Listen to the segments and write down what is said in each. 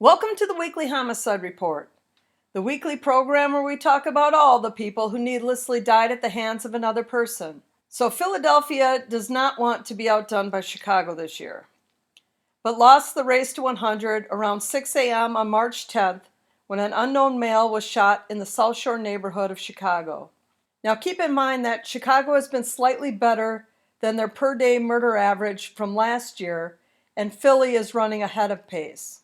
Welcome to the weekly Homicide Report, the weekly program where we talk about all the people who needlessly died at the hands of another person. So Philadelphia does not want to be outdone by Chicago this year, but lost the race to 100 around 6 a.m. on March 10th when an unknown male was shot in the South Shore neighborhood of Chicago. Now keep in mind that Chicago has been slightly better than their per-day murder average from last year, and Philly is running ahead of pace.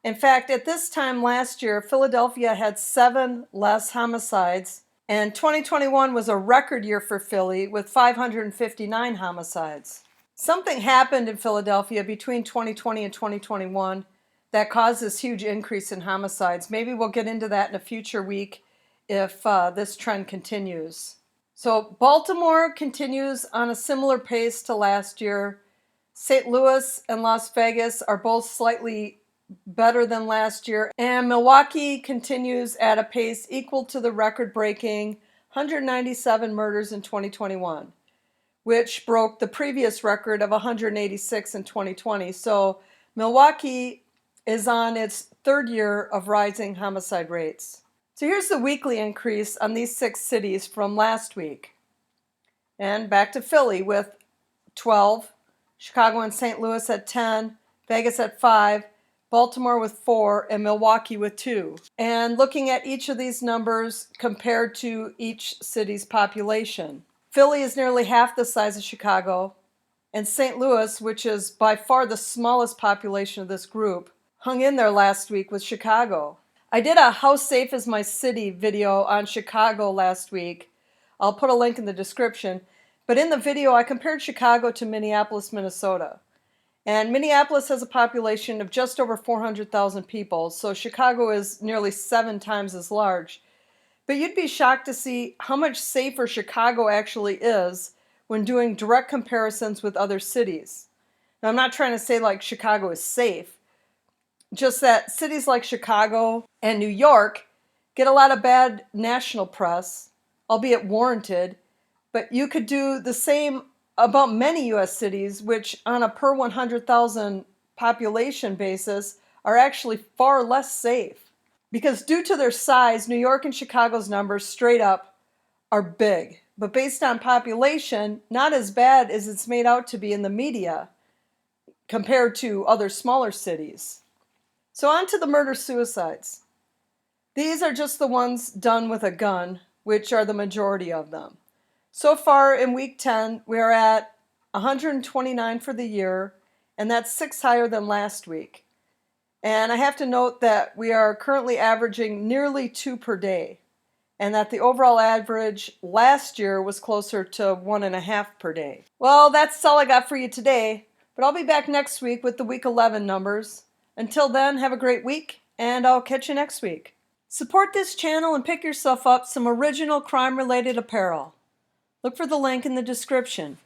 In fact, at this time last year, Philadelphia had 7 less homicides, and 2021 was a record year for Philly with 559 homicides. Something happened in Philadelphia between 2020 and 2021 that caused this huge increase in homicides. Maybe we'll get into that in a future week if this trend continues. So Baltimore continues on a similar pace to last year. St. Louis and Las Vegas are both slightly better than last year, and Milwaukee continues at a pace equal to the record-breaking 197 murders in 2021, which broke the previous record of 186 in 2020. So Milwaukee is on its third year of rising homicide rates. So here's the weekly increase on these 6 cities from last week. And back to Philly with 12, Chicago and St. Louis at 10, Vegas at 5, Baltimore with 4, and Milwaukee with 2. And looking at each of these numbers compared to each city's population, Philly is nearly half the size of Chicago, and St. Louis, which is by far the smallest population of this group, hung in there last week with Chicago. I did a How Safe is My City video on Chicago last week. I'll put a link in the description. But in the video, I compared Chicago to Minneapolis, Minnesota. And Minneapolis has a population of just over 400,000 people, so Chicago is nearly 7 times as large. But you'd be shocked to see how much safer Chicago actually is when doing direct comparisons with other cities. Now, I'm not trying to say like Chicago is safe, just that cities like Chicago and New York get a lot of bad national press, albeit warranted, but you could do the same about many U.S. cities, which on a per 100,000 population basis are actually far less safe. Because due to their size, New York and Chicago's numbers straight up are big. But based on population, not as bad as it's made out to be in the media compared to other smaller cities. So on to the murder-suicides. These are just the ones done with a gun, which are the majority of them. So far in week 10, we are at 129 for the year, and that's 6 higher than last week. And I have to note that we are currently averaging nearly 2 per day, and that the overall average last year was closer to 1.5 per day. Well, that's all I got for you today, but I'll be back next week with the week 11 numbers. Until then, have a great week, and I'll catch you next week. Support this channel and pick yourself up some original crime-related apparel. Look for the link in the description.